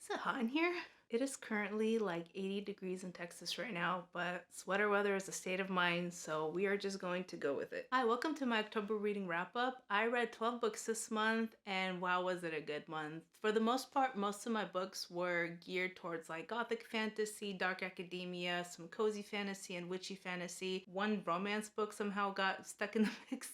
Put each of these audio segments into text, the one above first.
Is it hot in here? It is currently like 80 degrees in Texas right now, but sweater weather is a state of mind, so we are just going to go with it. Hi, welcome to my October reading wrap up. I read 12 books this month, and wow, was it a good month. For the most part, most of my books were geared towards like gothic fantasy, dark academia, some cozy fantasy, and witchy fantasy. One romance book somehow got stuck in the mix.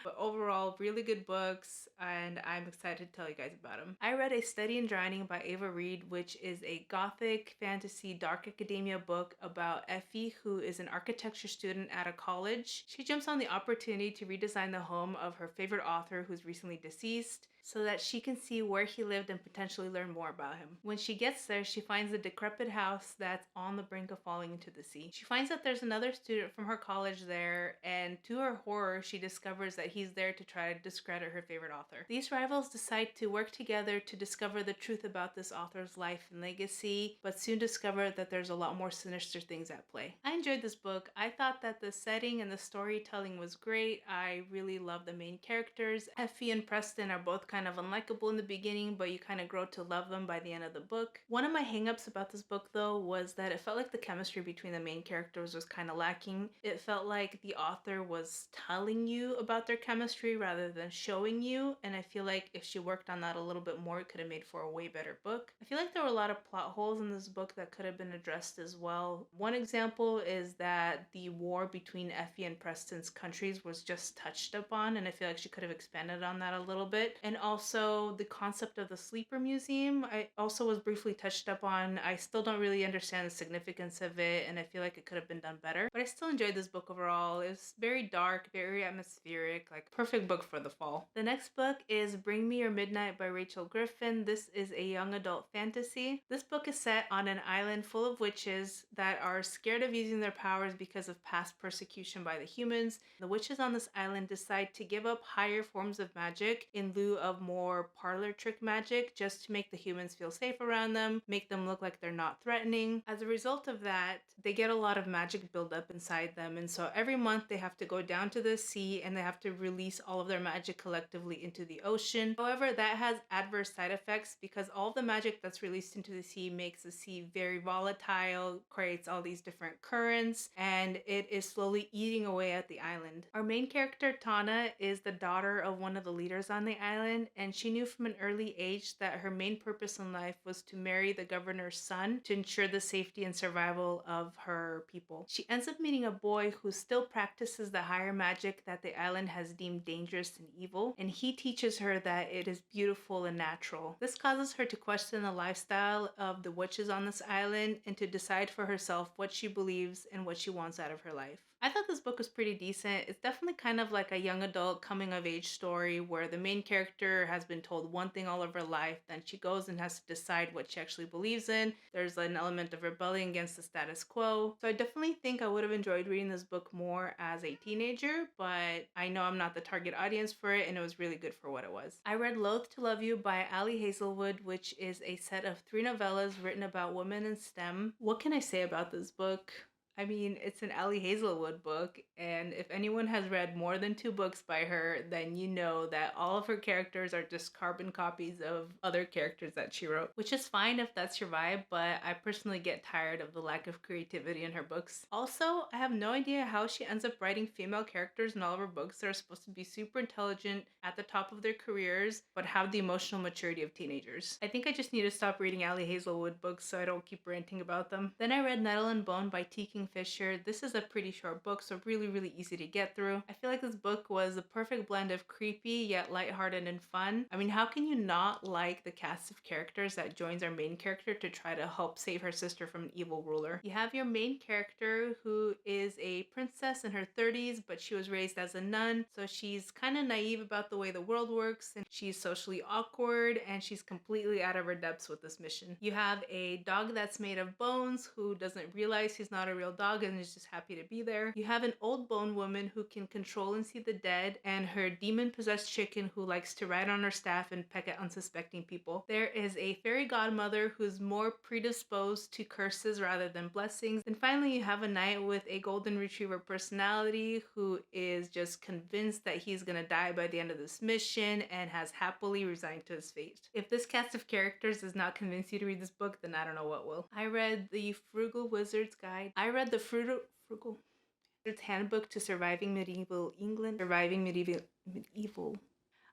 But overall, really good books, and I'm excited to tell you guys about them. I read A Study in Drowning by Ava Reed, which is a gothic fantasy dark academia book about Effie, who is an architecture student at a college. She jumps on the opportunity to redesign the home of her favorite author who's recently deceased, so that she can see where he lived and potentially learn more about him. When she gets there, she finds a decrepit house that's on the brink of falling into the sea. She finds that there's another student from her college there, and to her horror, she discovers that he's there to try to discredit her favorite author. These rivals decide to work together to discover the truth about this author's life and legacy, but soon discover that there's a lot more sinister things at play. I enjoyed this book. I thought that the setting and the storytelling was great. I really love the main characters. Effie and Preston are both kind of unlikable in the beginning, but you kind of grow to love them by the end of the book. One of my hangups about this book though was that it felt like the chemistry between the main characters was kind of lacking. It felt like the author was telling you about their chemistry rather than showing you, and I feel like if she worked on that a little bit more, it could have made for a way better book. I feel like there were a lot of plot holes in this book that could have been addressed as well. One example is that the war between Effie and Preston's countries was just touched upon, and I feel like she could have expanded on that a little bit. And also the concept of the sleeper museum, I also was briefly touched up on. I still don't really understand the significance of it, and I feel like it could have been done better. But I still enjoyed this book overall. It's very dark, very atmospheric, like perfect book for the fall. The next book is Bring Me Your Midnight by Rachel Griffin. This is a young adult fantasy. This book is set on an island full of witches that are scared of using their powers because of past persecution by the humans. The witches on this island decide to give up higher forms of magic in lieu of more parlor trick magic, just to make the humans feel safe around them, make them look like they're not threatening. As a result of that, they get a lot of magic buildup inside them, and so every month they have to go down to the sea and they have to release all of their magic collectively into the ocean. However, that has adverse side effects because all of the magic that's released into the sea makes the sea very volatile, creates all these different currents, and it is slowly eating away at the island. Our main character, Tana, is the daughter of one of the leaders on the island, and she knew from an early age that her main purpose in life was to marry the governor's son to ensure the safety and survival of her people. She ends up meeting a boy who still practices the higher magic that the island has deemed dangerous and evil, and he teaches her that it is beautiful and natural. This causes her to question the lifestyle of the witches on this island and to decide for herself what she believes and what she wants out of her life. I thought this book was pretty decent. It's definitely kind of like a young adult coming of age story where the main character has been told one thing all of her life, then she goes and has to decide what she actually believes in. There's an element of rebelling against the status quo. So I definitely think I would have enjoyed reading this book more as a teenager, but I know I'm not the target audience for it, and it was really good for what it was. I read Loath to Love You by Ali Hazelwood, which is a set of 3 novellas written about women in STEM. What can I say about this book? I mean, it's an Ali Hazelwood book, and if anyone has read more than 2 books by her, then you know that all of her characters are just carbon copies of other characters that she wrote, which is fine if that's your vibe, but I personally get tired of the lack of creativity in her books. Also, I have no idea how she ends up writing female characters in all of her books that are supposed to be super intelligent, at the top of their careers, but have the emotional maturity of teenagers. I think I just need to stop reading Ali Hazelwood books so I don't keep ranting about them. Then I read Nettle and Bone by T. Fisher. This is a pretty short book, so really easy to get through. I feel like this book was a perfect blend of creepy yet lighthearted and fun. I mean, how can you not like the cast of characters that joins our main character to try to help save her sister from an evil ruler? You have your main character who is a princess in her 30s, but she was raised as a nun, so she's kind of naive about the way the world works, and she's socially awkward, and she's completely out of her depths with this mission. You have a dog that's made of bones who doesn't realize he's not a real dog and is just happy to be there. You have an old bone woman who can control and see the dead, and her demon-possessed chicken who likes to ride on her staff and peck at unsuspecting people. There is a fairy godmother who's more predisposed to curses rather than blessings. And finally, you have a knight with a golden retriever personality who is just convinced that he's gonna die by the end of this mission and has happily resigned to his fate. If this cast of characters does not convince you to read this book, then I don't know what will. I read the Frugal Wizard's Guide. I read the Frugal Wizard's Handbook to Surviving Medieval England. Medieval.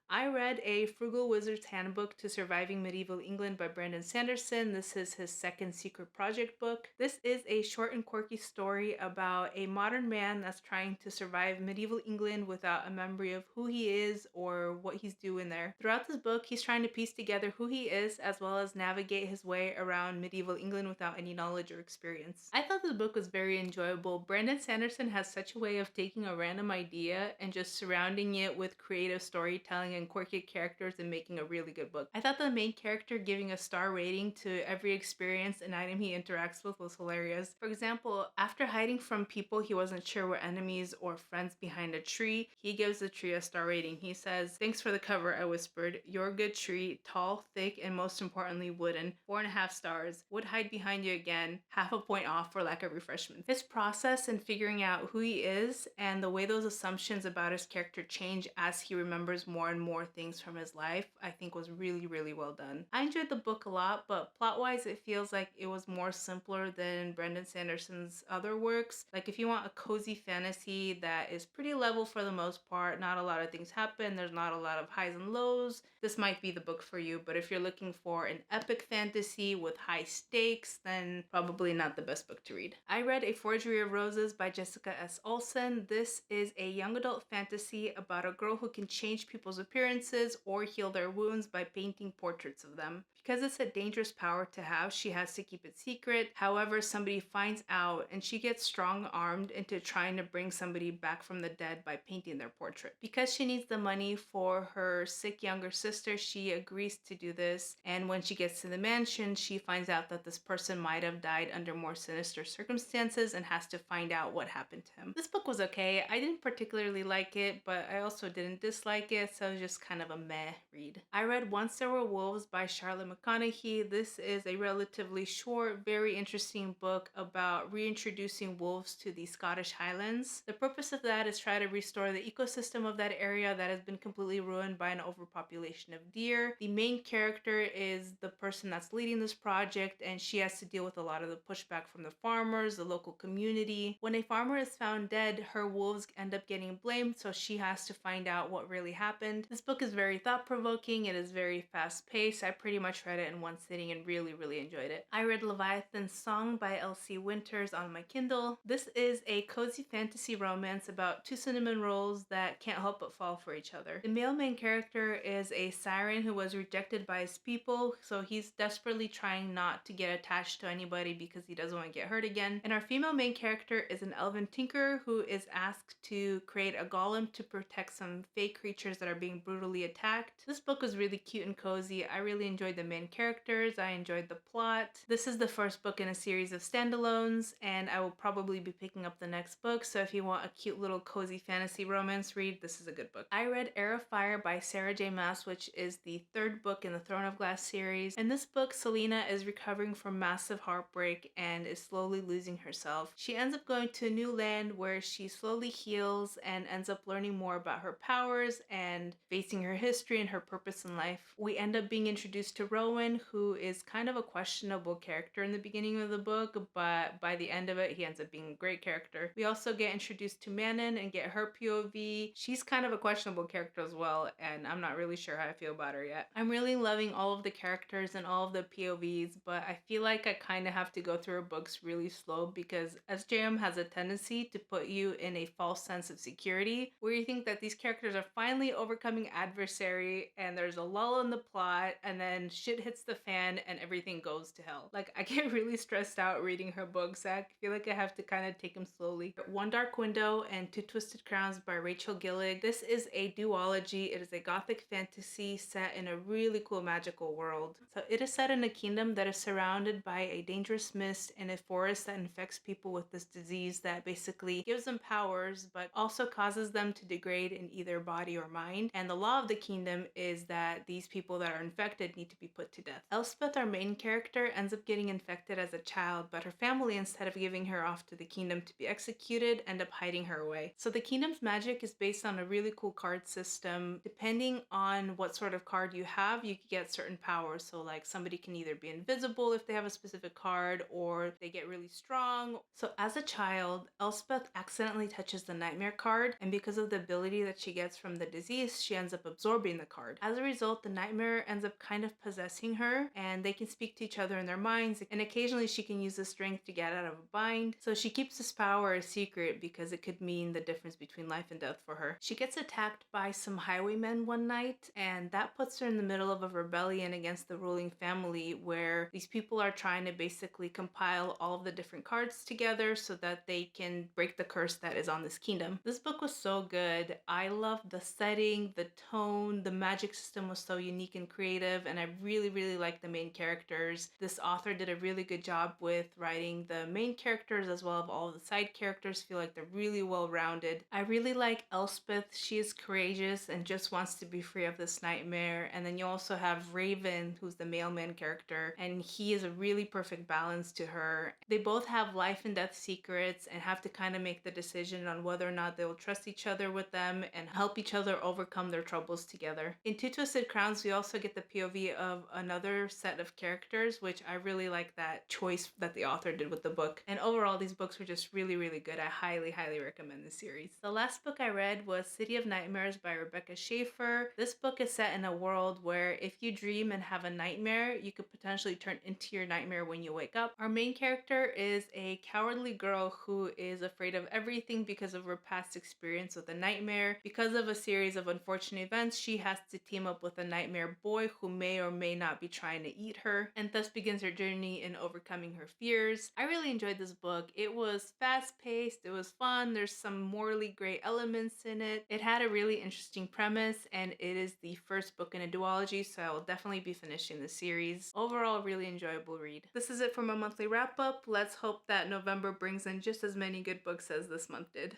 I read A Frugal Wizard's Handbook to Surviving Medieval England by Brandon Sanderson. This is his second secret project book. This is a short and quirky story about a modern man that's trying to survive medieval England without a memory of who he is or what he's doing there. Throughout this book, he's trying to piece together who he is as well as navigate his way around medieval England without any knowledge or experience. I thought this book was very enjoyable. Brandon Sanderson has such a way of taking a random idea and just surrounding it with creative storytelling and quirky characters and making a really good book. I thought the main character giving a star rating to every experience and item he interacts with was hilarious. For example, after hiding from people he wasn't sure were enemies or friends behind a tree, he gives the tree a star rating. He says, "Thanks for the cover," I whispered. "You're a good tree, tall, thick, and most importantly wooden. 4.5 stars. Would hide behind you again. Half a point off for lack of refreshment." His process in figuring out who he is and the way those assumptions about his character change as he remembers more and more things from his life, I think was really, really well done. I enjoyed the book a lot, but plot-wise it feels like it was more simpler than Brandon Sanderson's other works. Like if you want a cozy fantasy that is pretty level for the most part, not a lot of things happen, there's not a lot of highs and lows, this might be the book for you. But if you're looking for an epic fantasy with high stakes, then probably not the best book to read. I read A Forgery of Roses by Jessica S. Olsen. This is a young adult fantasy about a girl who can change people's appearances or heal their wounds by painting portraits of them. Because it's a dangerous power to have, she has to keep it secret. However, somebody finds out and she gets strong-armed into trying to bring somebody back from the dead by painting their portrait. Because she needs the money for her sick younger sister, she agrees to do this, and when she gets to the mansion, she finds out that this person might have died under more sinister circumstances and has to find out what happened to him. This book was okay. I didn't particularly like it, but I also didn't dislike it, so it was just kind of a meh read. I read Once There Were Wolves by Charlotte McConaughey. This is a relatively short, very interesting book about reintroducing wolves to the Scottish Highlands. The purpose of that is try to restore the ecosystem of that area that has been completely ruined by an overpopulation of deer. The main character is the person that's leading this project, and she has to deal with a lot of the pushback from the farmers, the local community. When a farmer is found dead, her wolves end up getting blamed, so she has to find out what really happened. This book is very thought-provoking. It is very fast-paced. I pretty much read it in one sitting and really, really enjoyed it. I read Leviathan's Song by Elsie Winters on my Kindle. This is a cozy fantasy romance about two cinnamon rolls that can't help but fall for each other. The male main character is a siren who was rejected by his people, so he's desperately trying not to get attached to anybody because he doesn't want to get hurt again. And our female main character is an elven tinker who is asked to create a golem to protect some fake creatures that are being brutally attacked. This book was really cute and cozy. I really enjoyed the main characters. I enjoyed the plot. This is the first book in a series of standalones, and I will probably be picking up the next book, so if you want a cute little cozy fantasy romance read, this is a good book. I read Air of Fire by Sarah J. Maas, which is the third book in the Throne of Glass series. In this book, Selena is recovering from massive heartbreak and is slowly losing herself. She ends up going to a new land where she slowly heals and ends up learning more about her powers and facing her history and her purpose in life. We end up being introduced to Rowan, who is kind of a questionable character in the beginning of the book, but by the end of it, he ends up being a great character. We also get introduced to Manon and get her POV. She's kind of a questionable character as well, and I'm not really sure how I feel about her yet. I'm really loving all of the characters and all of the POVs, but I feel like I kind of have to go through her books really slow because SJM has a tendency to put you in a false sense of security where you think that these characters are finally overcoming adversary and there's a lull in the plot, and then shit hits the fan and everything goes to hell. Like, I get really stressed out reading her books. I feel like I have to kind of take them slowly. One Dark Window and Two Twisted Crowns by Rachel Gillig. This is a duology. It is a gothic fantasy set in a really cool magical world. So it is set in a kingdom that is surrounded by a dangerous mist and a forest that infects people with this disease that basically gives them powers but also causes them to degrade in either body or mind. And the law of the kingdom is that these people that are infected need to be put to death. Elspeth, our main character, ends up getting infected as a child, but her family, instead of giving her off to the kingdom to be executed, end up hiding her away. So the kingdom's magic is based on a really cool card system. Depending on what sort of card you have, you can get certain powers. So like somebody can either be invisible if they have a specific card, or they get really strong. So as a child, Elspeth accidentally touches the nightmare card, and because of the ability that she gets from the disease, she ends up absorbing the card. As a result, the nightmare ends up kind of possessing her, and they can speak to each other in their minds, and occasionally she can use the strength to get out of a bind. So she keeps this power a secret because it could mean the difference between life and death for her. She gets attacked by some highwaymen one night, and that puts her in the middle of a rebellion against the ruling family, where these people are trying to basically compile all of the different cards together so that they can break the curse that is on this kingdom. This book was so good. I loved the setting, the tone, the magic system was so unique and creative, and I really, really liked the main characters. This author did a really good job with writing the main characters as well as all of the side characters. Feel like they're really well rounded. I really like Elspeth. She is courageous and just wants to be free of this nightmare. And then you also have Raven, who's the mailman character, and he is a really perfect balance to her. They both have life and death secrets and have to kind of make the decision on whether or not they will trust each other with them and help each other overcome their troubles together. In Two Twisted Crowns, we also get the POV of another set of characters, which I really like that choice that the author did with the book. And overall, these books were just really, really good. I highly, highly recommend this series. The last book I read was City of Nightmares by Rebecca Schaeffer. This book is set in a world where if you dream and have a nightmare, you could potentially turn into your nightmare when you wake up. Our main character is a cowardly girl who is afraid of everything because of her past experience with a nightmare. Because of a series of unfortunate events, she has to team up with a nightmare boy who may or may not be trying to eat her, and thus begins her journey in overcoming her fears. I really enjoyed this book. It was fast-paced, it was fun, there's some morally gray elements in it. It had a really interesting premise, and it is the first book in a duology, so I will definitely be finishing the series. Overall, really enjoyable read. This is it for my monthly wrap-up. Let's hope that November brings in just as many good books as this month did.